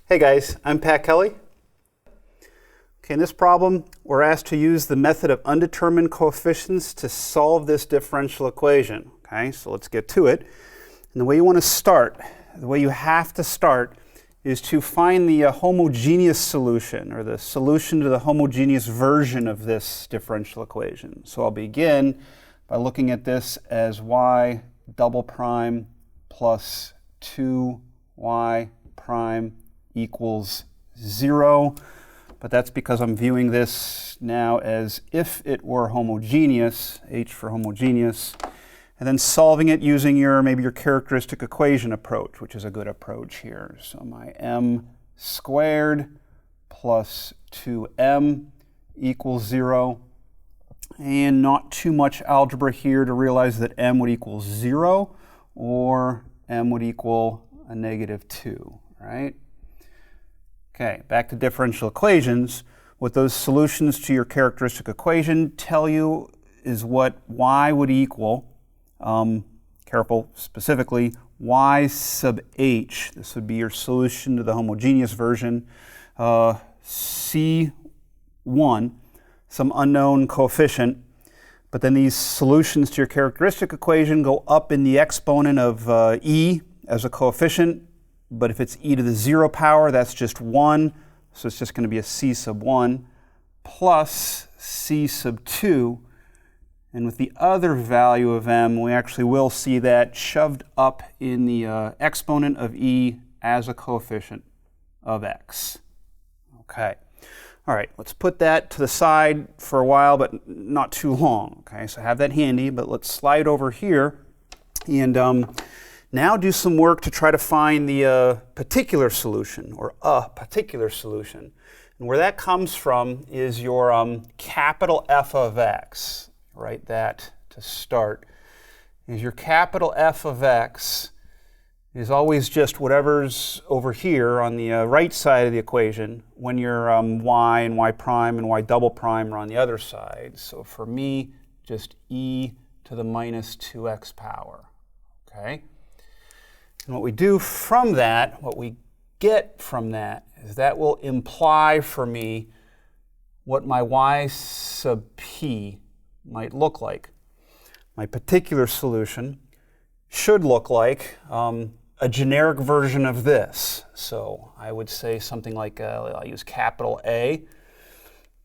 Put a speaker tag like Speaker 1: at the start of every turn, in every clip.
Speaker 1: Hey guys, I'm Pat Kelly. Okay, in this problem, we're asked to use the method of undetermined coefficients to solve this differential equation. Okay, so let's get to it. And the way you want to start, the way you have to start, is to find the homogeneous solution, or the solution to the homogeneous version of this differential equation. So I'll begin by looking at this as y double prime plus 2y prime equals 0, but that's because I'm viewing this now as if it were homogeneous, H for homogeneous, and then solving it using maybe your characteristic equation approach, which is a good approach here. So my m squared plus 2m equals 0, and not too much algebra here to realize that m would equal 0 or m would equal a negative 2, right? Okay, back to differential equations. What those solutions to your characteristic equation tell you is what y would equal, careful, specifically, y sub h. This would be your solution to the homogeneous version. C1, some unknown coefficient, but then these solutions to your characteristic equation go up in the exponent of e as a coefficient. But if it's e to the 0 power, that's just 1. So it's just going to be a c sub 1 plus c sub 2. And with the other value of m, we actually will see that shoved up in the exponent of e as a coefficient of x. Okay. All right, let's put that to the side for a while, but not too long. Okay, so have that handy, but let's slide over here and now do some work to try to find the particular solution, or a particular solution. And where that comes from is your capital F of x. Write that to start. Is your capital F of x is always just whatever's over here on the right side of the equation when your y and y prime and y double prime are on the other side. So for me, just e to the minus 2x power. Okay? And what we do from that, what we get from that, is that will imply for me what my y sub p might look like. My particular solution should look like a generic version of this. So I would say something like, I'll use capital A.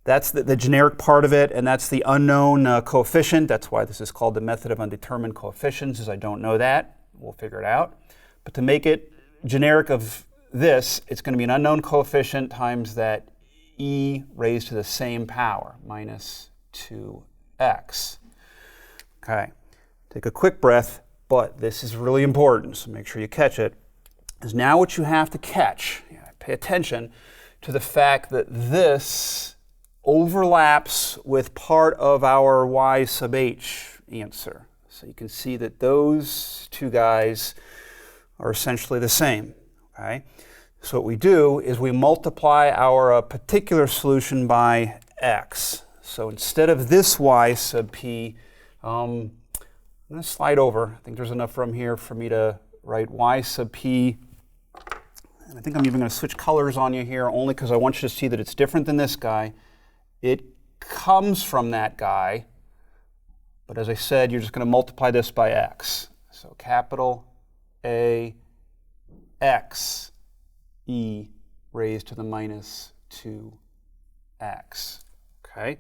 Speaker 1: That's the generic part of it, and that's the unknown coefficient. That's why this is called the method of undetermined coefficients, is I don't know that. We'll figure it out. But to make it generic of this, it's going to be an unknown coefficient times that e raised to the same power, minus 2x. Okay, take a quick breath, but this is really important, so make sure you catch it. Is now what you have to catch, pay attention to the fact that this overlaps with part of our y sub h answer. So you can see that those two guys are essentially the same. Okay? So what we do is we multiply our particular solution by x. So instead of this y sub p, I'm going to slide over. I think there's enough room here for me to write y sub p. And I think I'm even going to switch colors on you here only because I want you to see that it's different than this guy. It comes from that guy, but as I said, you're just going to multiply this by x. So capital A x e raised to the minus 2x. Okay?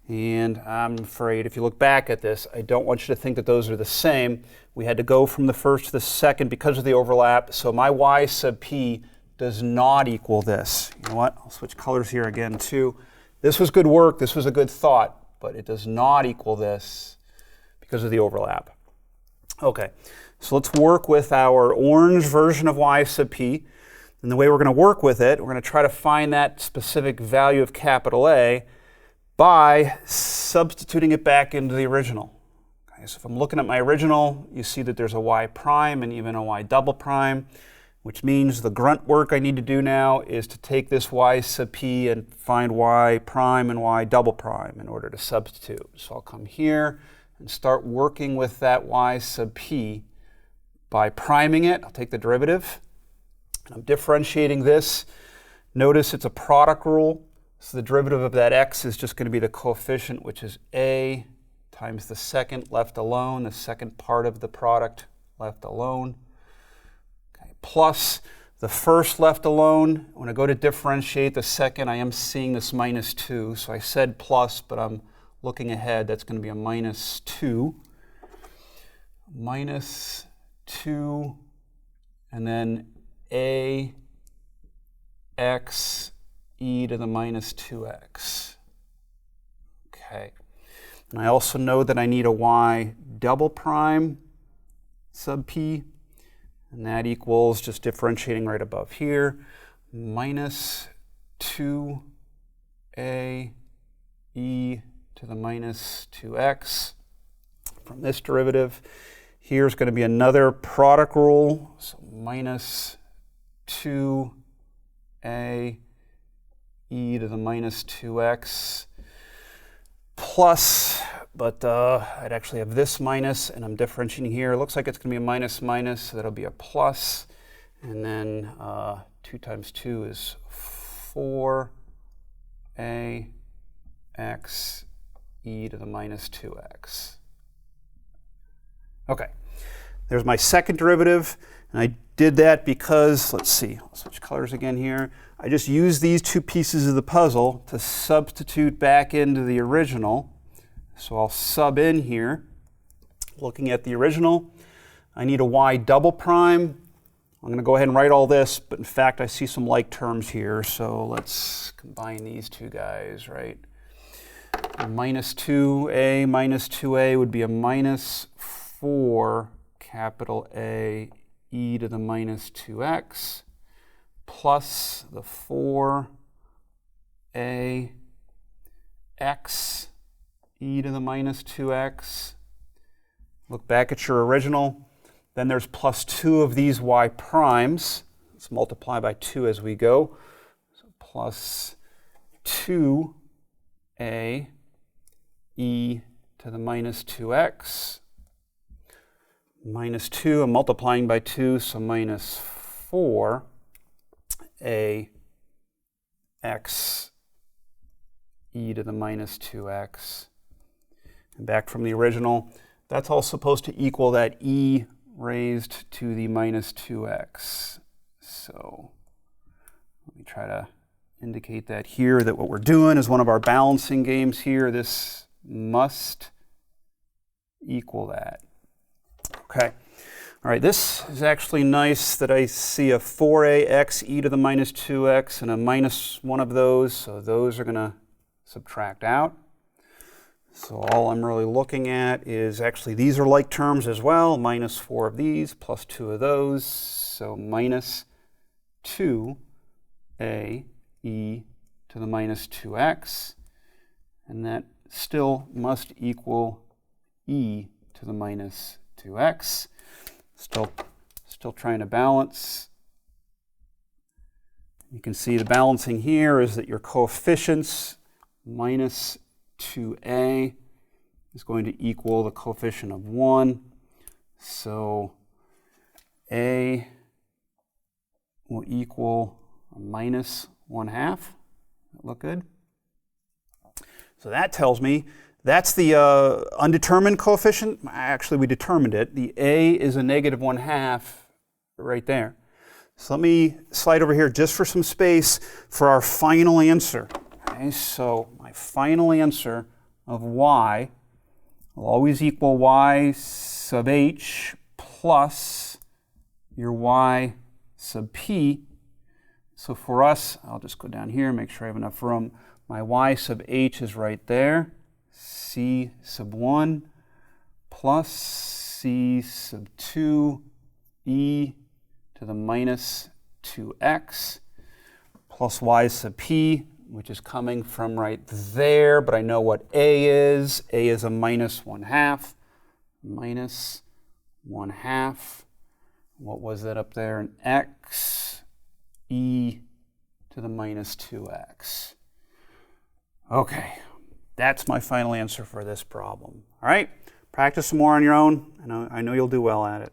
Speaker 1: And I'm afraid if you look back at this, I don't want you to think that those are the same. We had to go from the first to the second because of the overlap. So my y sub p does not equal this. You know what? I'll switch colors here again too. This was good work. This was a good thought. But it does not equal this because of the overlap. Okay. So let's work with our orange version of y sub p. And the way we're going to work with it, we're going to try to find that specific value of capital A by substituting it back into the original. Okay, so if I'm looking at my original, you see that there's a y prime and even a y double prime, which means the grunt work I need to do now is to take this y sub p and find y prime and y double prime in order to substitute. So I'll come here and start working with that y sub p by priming it. I'll take the derivative, I'm differentiating this. Notice it's a product rule, so the derivative of that x is just going to be the coefficient, which is a times the second left alone, the second part of the product left alone, okay, plus the first left alone. When I go to differentiate the second, I am seeing this minus 2. So I said plus, but I'm looking ahead. That's going to be a minus 2. Minus 2, and then a x e to the minus 2x. Okay. And I also know that I need a y double prime sub p. And that equals, just differentiating right above here, minus 2a e to the minus 2x from this derivative. Here's going to be another product rule, so minus 2a e to the minus 2x plus, but I'd actually have this minus, and I'm differentiating here. It looks like it's going to be a minus minus, so that'll be a plus. And then 2 times 2 is 4a x e to the minus 2x. Okay, there's my second derivative, and I did that because, let's see, I'll switch colors again here. I just used these two pieces of the puzzle to substitute back into the original. So I'll sub in here, looking at the original. I need a y double prime. I'm going to go ahead and write all this, but in fact I see some like terms here, so let's combine these two guys, right? Minus 2a would be a minus 4 capital A e to the minus 2x plus the 4a x e to the minus 2x. Look back at your original. Then there's plus 2 of these y primes. Let's multiply by 2 as we go. So plus 2a e to the minus 2x. Minus 2, I'm multiplying by 2, so minus 4a x e to the minus 2x. And back from the original, that's all supposed to equal that e raised to the minus 2x. So let me try to indicate that here, that what we're doing is one of our balancing games here. This must equal that. Okay. All right, this is actually nice that I see a 4ax e to the minus 2x and a minus one of those, so those are going to subtract out. So all I'm really looking at is actually these are like terms as well, minus 4 of these plus 2 of those, so minus 2a e to the minus 2x, and that still must equal e to the minus 2x. Still trying to balance. You can see the balancing here is that your coefficients minus 2a is going to equal the coefficient of 1. So a will equal a minus 1/2. Look good? So that tells me that's the undetermined coefficient. Actually, we determined it. The a is a negative 1/2 right there. So let me slide over here just for some space for our final answer. Okay, so my final answer of y will always equal y sub h plus your y sub p. So for us, I'll just go down here, make sure I have enough room. My y sub h is right there. C sub 1 plus C sub 2 e to the minus 2x plus y sub p, which is coming from right there, but I know what a is. A is a minus 1/2. Minus 1/2. What was that up there? An x e to the minus 2x. Okay. That's my final answer for this problem. All right, practice some more on your own, and I know you'll do well at it.